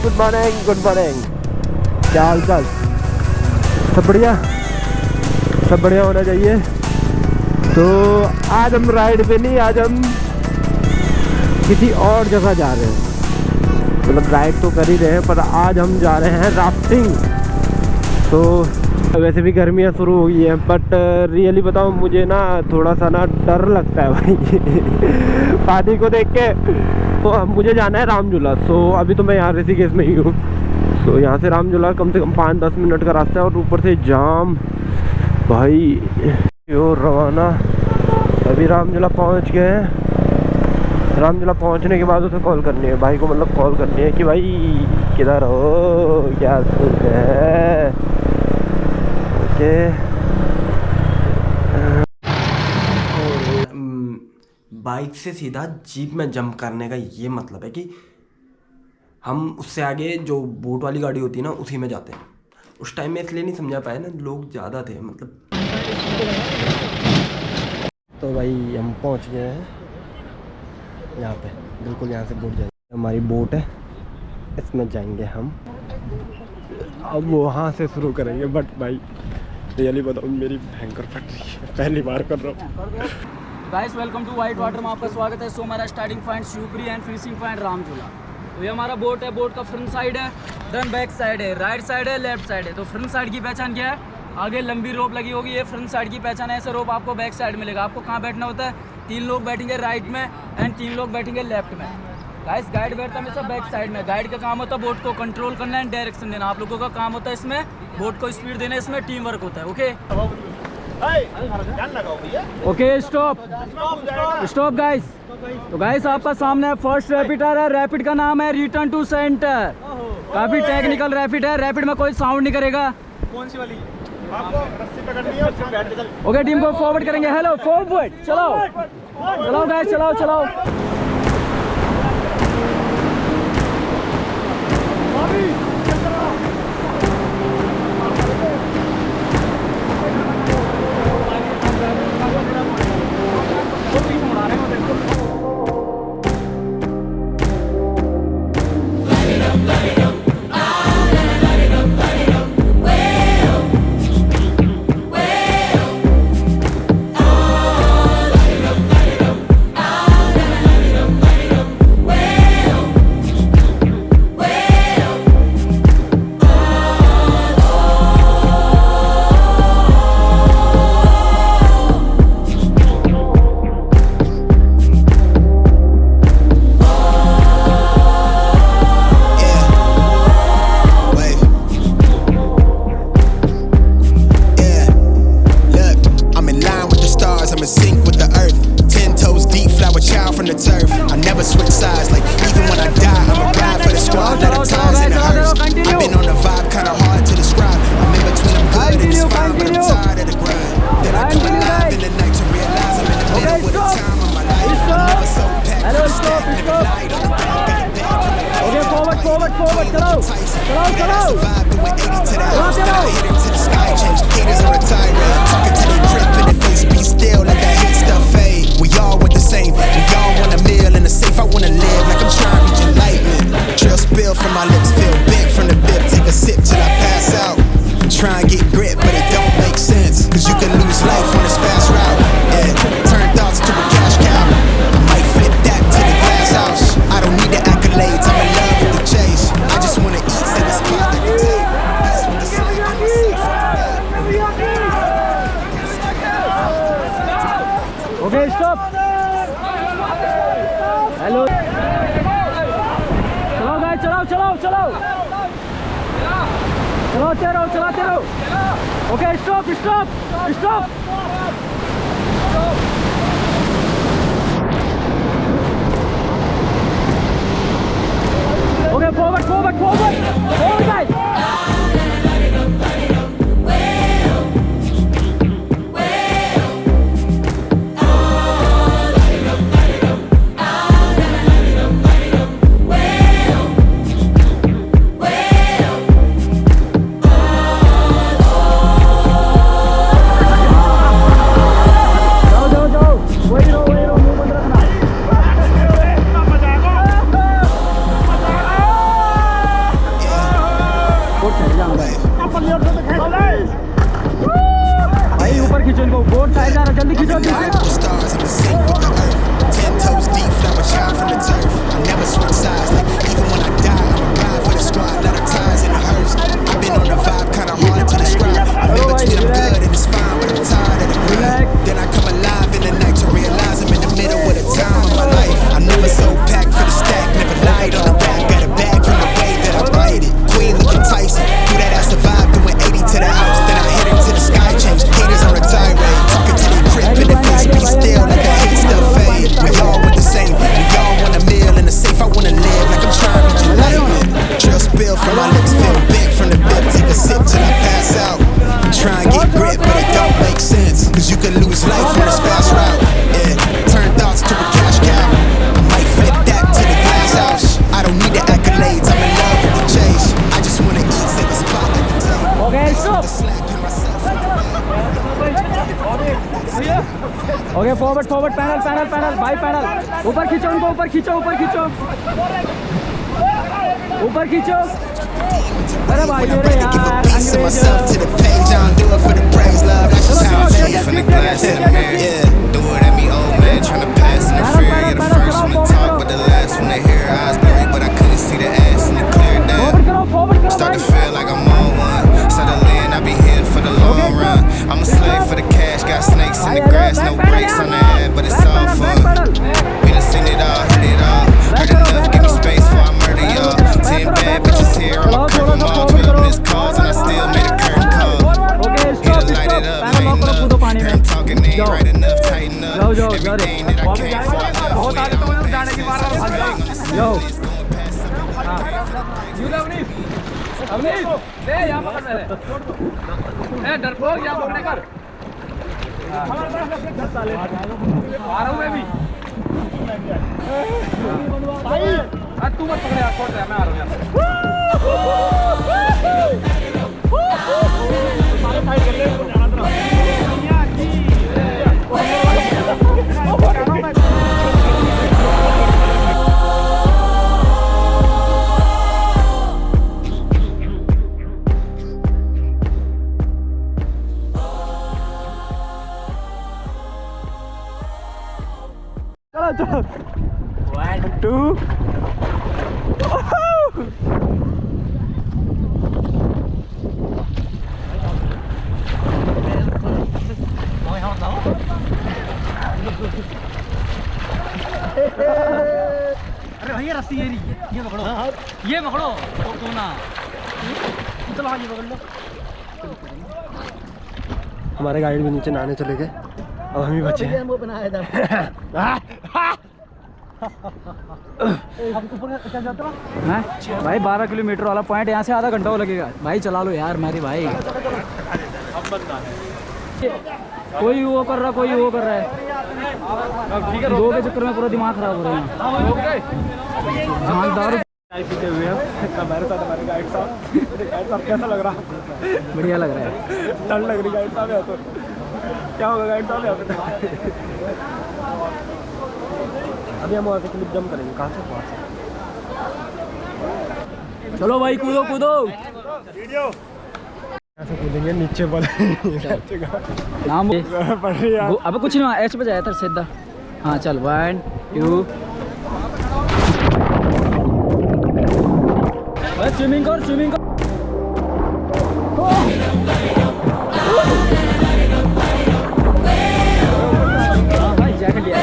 Good morning, good morning. क्या हाल चाल? सब बढ़िया, सब बढ़िया होना चाहिए। तो आज हम राइड पे नहीं, आज हम किसी और जगह जा रहे हैं। मतलब राइड तो कर ही रहे हैं, पर आज हम जा रहे हैं राफ्टिंग। तो वैसे भी गर्मियाँ शुरू हो गई हैं, बट रियली बताऊँ मुझे ना थोड़ा सा ना डर लगता है भाई पानी को देख के। तो मुझे जाना है रामझूला। सो अभी तो मैं यहाँ ऋषिकेश में ही हूँ। तो यहाँ से रामझूला कम से कम 5-10 मिनट का रास्ता है, और ऊपर से जाम भाई। और रवाना अभी रामझूला पहुँच गए हैं। रामझूला पहुँचने के बाद उसे कॉल करनी है भाई को, मतलब कॉल करनी है कि भाई किधर हो, क्या सोचते हैं। ओके, बाइक से सीधा जीप में जंप करने का ये मतलब है कि हम उससे आगे जो बोट वाली गाड़ी होती है ना, उसी में जाते हैं। उस टाइम में इसलिए नहीं समझा पाया ना, लोग ज़्यादा थे मतलब। तो भाई हम पहुंच गए हैं यहाँ पे, बिल्कुल यहाँ से बोट जाएंगे। हमारी बोट है, इसमें जाएंगे हम। अब वहाँ से शुरू करेंगे। बट भाई रियली बताऊँ मेरी भयंकर फट रही है, पहली बार कर रहा हूँ। Guys welcome to white water में आपका स्वागत है। सो हमारा starting point Shivpuri and finishing point Ramjhula. तो ये हमारा बोट है। बोट का फ्रंट साइड है, देन बैक साइड है, राइट साइड है, लेफ्ट साइड है। तो फ्रंट साइड की पहचान क्या है? आगे लंबी रोप लगी होगी, ये फ्रंट साइड की पहचान है। ऐसे रोप आपको बैक साइड मिलेगा। आपको कहाँ बैठना होता है? 3 लोग बैठेंगे राइट में एंड 3 लोग बैठेंगे लेफ्ट में। गाइस गाइड बैठता है हमेशा बैक साइड में। गाइड का काम होता है बोट को कंट्रोल करना एंड डायरेक्शन देना। आप लोगों का काम होता है इसमें बोट को स्पीड देना, इसमें टीम वर्क होता है। Okay okay, stop stop guys. तो गाइस आपका सामने फर्स्ट रैपिड है। रैपिड का नाम है रिटर्न टू सेंटर। काफी टेक्निकल रैपिड है। रैपिड में कोई साउंड नहीं करेगा। कौन सी वाली? आपको रस्सी पकड़नी है और फिर बैठ के चल। ओके, टीम को फॉरवर्ड करेंगे। हेलो फॉरवर्ड, चलाओ चलाओ गाइस, चलाओ चलाओ। हेलो चलाओ गाइस, चलाओ चलाओ चलाओ चलाते रहो, चलाते रहो। Okay stop stop stop. Okay forward forward forward forward guys. भाई जा रहा जल्दी खींचो I'm alive with the stars, I'm in sync with the earth. 10 toes deep, flower child from the turf. I never switch sides, like even when I die, I'ma ride for the squad. Let her ties in the hearse. I've been on the vibe, kinda hard to describe. I'm in between, I'm good and it's fine, but I'm tired of the grind. Then I come alive in the night to realize I'm in the middle of the time of my life. I'm never so packed for the stack, never lied on the back. Got a bag from the way that I ride it. Queen looking Tyson, do that ass survive, doing 80 to the house. Then I hit it to the sky, change haters on a tirade. Talking to the crib and the face be still, let the hate stuff fade. We all want the same, we all want a meal in the safe. I wanna live like I'm trying to enlightenment. Drill spill from my lips, feel big from the bit. Take a sip till I pass out. I'm trying to get grip, but it don't make sense. Cause you can lose life on this fast route. Yeah, turn thoughts to a cash cow. I might flip that to the glass house. I don't need the accolades, I'm in love with the chase. I just wanna eat, take a spot at the table. Okay, stop. Okay forward forward panel panel panel भाई panel ऊपर खींचो उनको ऊपर खींचो ऊपर खींचो ऊपर खींचो अरे भाई मेरे यार Piece of myself to the page, I don't do it for the praise, love. That's just how I feel. From the glass to the mirror, yeah. Do it at me, old man, tryna pass in the fear. You're the first one to talk, but the last one to hear. Eyes blurry, but I couldn't see the ass in the clear down. Start to feel like I'm on one. Settle in, I be here for the long run. I'm a slave for the cash, got snakes in the grass, no brakes on the ad, but it's all fun. We done seen it all, hit it all. Heard enough, give me space before I murder y'all. 10 bad bitches here, I'ma curve them all. 12 missed calls, and I still made a curtain call. Here to light it up, lighten up. Hear I'm talking, they ain't right enough, tighten up. Everything that I came for, I left with. Yo. Awanish दे यहाँ पकड़ पहले ए डरपोक यहाँ पकड़े कर आ रहा हूँ मैं भी भाई तू मत पकड़े यार छोड़ दे मैं आ रहा हूँ यहाँ सारे साइड कर ले चलो 1 2 अरे भैया रस्सी ये नहीं ये पकड़ो ये पकड़ो तो ना चलो हाँ ये पकड़ लो हमारे गाइड भी नीचे नहाने चले गए अब हम ही बचे हैं भाई 12 किलोमीटर वाला पॉइंट यहाँ से आधा घंटा लगेगा भाई चला लो यार मेरी भाई कोई वो कर रहा कोई वो कर रहा है दो के चक्कर में पूरा दिमाग खराब हो रहा है पीते हुए हमारे साथ हमारे गाइड साहब कैसा लग रहा बढ़िया लग रहा है ठंड लग रही गाइड साहब तो क्या होगा गाइड साहब यहाँ पे अभी हम वहाँ से क्लिप जंप करेंगे कहाँ से वहाँ से चलो भाई कूदो कूदो वीडियो ऐसे कूदेंगे नीचे वाले नाम अब कुछ नहीं ऐसे पे जाया था सीधा हाँ चल 1 2 स्विमिंग कर स्विमिंग कर भाई जैकेट लिया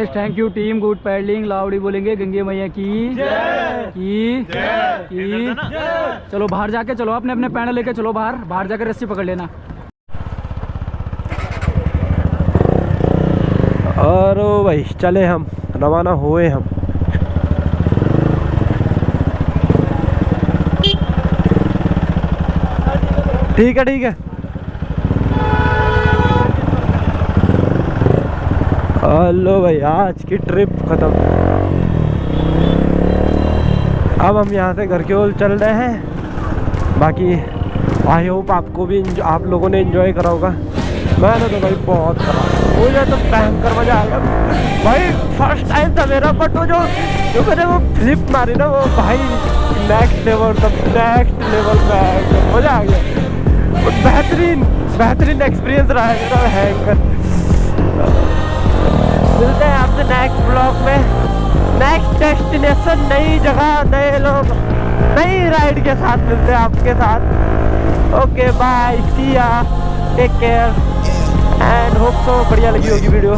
guys, thank you team, good paddling, loudly बोलेंगे गंगे मैया की चलो बाहर जाके, चलो अपने अपने पैडल लेके चलो बाहर जाकर रस्सी पकड़ लेना। और भाई चले, हम रवाना हुए हम। ठीक है। हेलो भाई, आज की ट्रिप खत्म। अब हम यहाँ से घर की ओर चल रहे हैं। बाकी आई होप आपको भी आप लोगों ने एंजॉय करा होगा। मैंने तो भाई बहुत करा, मुझे तो भयंकर मजा आ गया भाई। फर्स्ट टाइम था मेरा, बट वो जो मैंने वो फ्लिप मारी ना, वो भाई नेक्स्ट लेवल में मजा आ गया। बेहतरीन एक्सपीरियंस रहा है मेरा भयंकर। मिलते हैं आपसे नेक्स्ट ब्लॉग में, नेक्स्ट डेस्टिनेशन, नई जगह, नए लोग, नई राइड के साथ मिलते हैं आपके साथ। Okay bye, see ya, take care and hope so बढ़िया लगी होगी वीडियो।